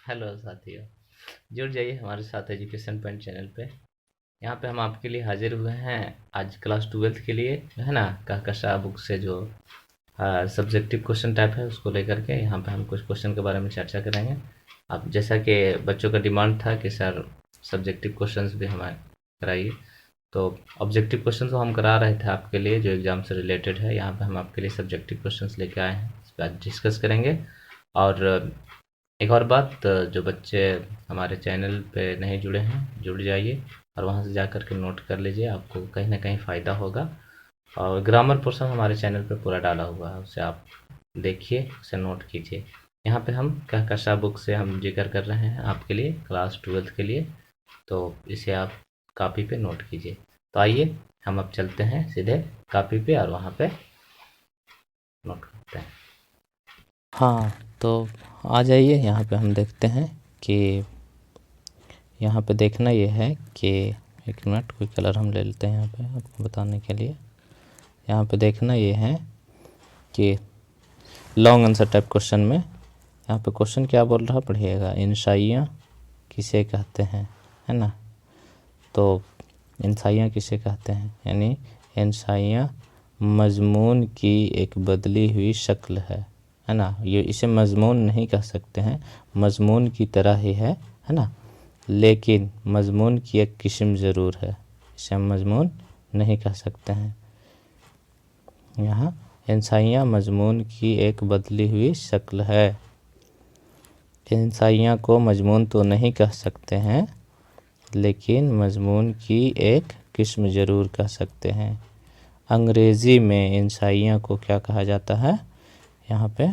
Hello साथियों, जुड़ जाइए हमारे साथ एजुकेशन पॉइंट चैनल पे। यहाँ पे हम आपके लिए हाजिर हुए हैं आज क्लास 12th के लिए, है ना। कहकशां बुक से जो सब्जेक्टिव क्वेश्चन टाइप है उसको लेकर के यहाँ पे हम कुछ क्वेश्चन के बारे में चर्चा करेंगे। अब जैसा कि बच्चों का डिमांड था कि सर सब्जेक्टिव क्वेश्चंस भी हमें कराइए, तो ऑब्जेक्टिव क्वेश्चन तो हम करा रहे थे आपके लिए जो एग्ज़ाम से रिलेटेड है। यहाँ पे हम आपके लिए सब्जेक्टिव क्वेश्चंस लेके आए हैं, इस पर आज डिस्कस करेंगे। और एक और बात, जो बच्चे हमारे चैनल पे नहीं जुड़े हैं जुड़ जाइए और वहाँ से जा कर के नोट कर लीजिए, आपको कहीं ना कहीं फ़ायदा होगा। और ग्रामर पोर्शन हमारे चैनल पे पूरा डाला हुआ है, उसे आप देखिए, उसे नोट कीजिए। यहाँ पे हम कहकशां बुक से हम जिक्र कर रहे हैं आपके लिए क्लास 12th के लिए, तो इसे आप कॉपी पे नोट कीजिए। तो आइए हम अब चलते हैं सीधे कॉपी पे और वहाँ पे नोट करते हैं। हाँ, तो आ जाइए। यहाँ पे हम देखते हैं कि यहाँ पे देखना ये है कि एक मिनट, कोई कलर हम ले लेते हैं यहाँ पे आपको बताने के लिए। यहाँ पे देखना ये है कि लॉन्ग आंसर टाइप क्वेश्चन में यहाँ पे क्वेश्चन क्या बोल रहा पढ़िएगा। इंशाइयाँ किसे कहते हैं, है ना। तो इंशाइयाँ किसे कहते हैं, यानी इंशाइयाँ मजमून की एक बदली हुई शक्ल है ना। ये इसे मजमून नहीं कह सकते हैं, मजमून की तरह ही है ना, लेकिन मजमून की एक किस्म ज़रूर है, इसे हम मजमून नहीं कह सकते हैं। यहाँ इंशाइयाँ मजमून की एक बदली हुई शक्ल है। इंशाइयाँ को मजमून तो नहीं कह सकते हैं, लेकिन मजमून की एक किस्म ज़रूर कह सकते हैं। अंग्रेज़ी में इंशाइयाँ को क्या कहा जाता है, यहाँ पे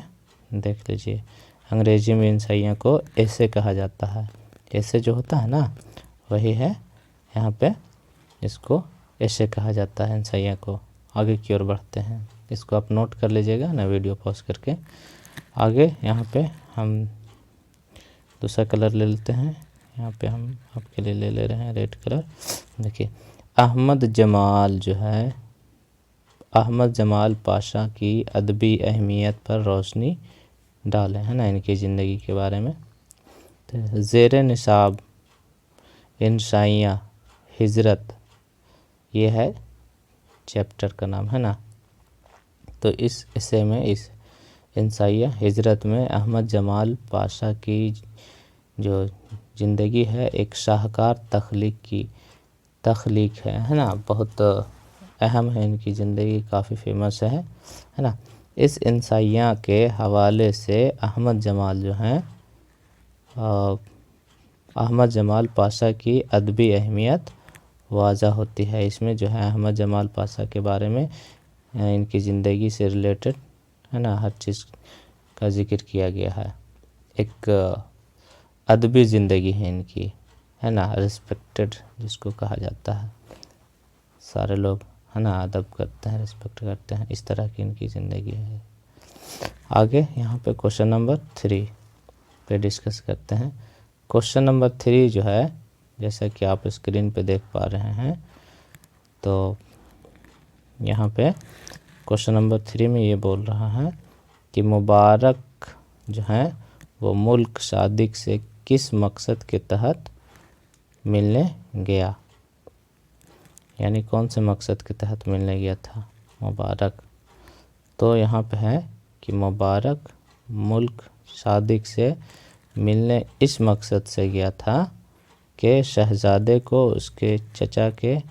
देख लीजिए। अंग्रेज़ी में इंशाइयाँ को ऐसे कहा जाता है, ऐसे जो होता है ना वही है, यहाँ पे इसको ऐसे कहा जाता है इंशाइयाँ को। आगे की ओर बढ़ते हैं, इसको आप नोट कर लीजिएगा ना वीडियो पॉज करके। आगे यहाँ पे हम दूसरा कलर ले लेते हैं, यहाँ पे हम आपके लिए ले रहे हैं रेड कलर। देखिए, अहमद जमाल जो है, अहमद जमाल पाशा की अदबी अहमियत पर रोशनी डालें, है ना, इनकी ज़िंदगी के बारे में। तो ज़ेर निसाब इंशाइयाँ हिजरत, ये है चैप्टर का नाम, है ना। तो इस हिस्से में इस इंशाइयाँ हिजरत में अहमद जमाल पाशा की जो ज़िंदगी है एक शाहकार तख्लीक है ना। बहुत अहम है इनकी ज़िंदगी, काफ़ी फेमस है ना। इस इंशाइयाँ के हवाले से अहमद जमाल जो हैं, अहमद जमाल पाशा की अदबी अहमियत वाज़ा होती है। इसमें जो है अहमद जमाल पाशा के बारे में इनकी ज़िंदगी से रिलेटेड, है ना, हर चीज़ का जिक्र किया गया है। एक अदबी ज़िंदगी है इनकी, है ना, रिस्पेक्टेड जिसको कहा जाता है। सारे लोग, है ना, अदब करते हैं, रिस्पेक्ट करते हैं, इस तरह की इनकी ज़िंदगी है। आगे यहाँ पे क्वेश्चन नंबर 3 पे डिस्कस करते हैं। क्वेश्चन नंबर 3 जो है, जैसा कि आप स्क्रीन पे देख पा रहे हैं, तो यहाँ पे क्वेश्चन नंबर 3 में ये बोल रहा है कि मुबारक जो है वो मुल्क सादिक से किस मकसद के तहत मिलने गया, यानी कौन से मकसद के तहत मिलने गया था मुबारक। तो यहाँ पे है कि मुबारक मुल्क सादिक से मिलने इस मकसद से गया था कि शहज़ादे को उसके चचा के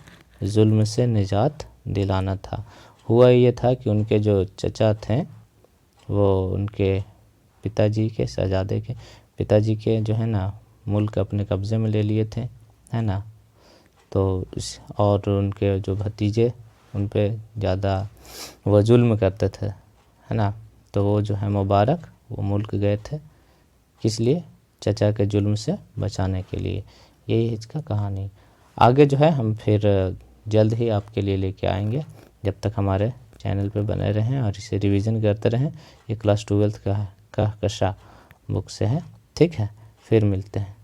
जुल्म से निजात दिलाना था। हुआ ये था कि उनके जो चचा थे वो उनके पिताजी के, शहज़ादे के पिताजी के जो है ना मुल्क अपने कब्ज़े में ले लिए थे, है ना। तो और उनके जो भतीजे उन पे ज़्यादा वो जुल्म करते थे, है ना। तो वो जो है मुबारक वो मुल्क गए थे, किस लिए, चचा के जुल्म से बचाने के लिए। यही है इसका कहानी। आगे जो है हम फिर जल्द ही आपके लिए लेके आएंगे। जब तक हमारे चैनल पे बने रहें और इसे रिवीजन करते रहें। ये क्लास 12th का कहकशां बुक से है, ठीक है। फिर मिलते हैं।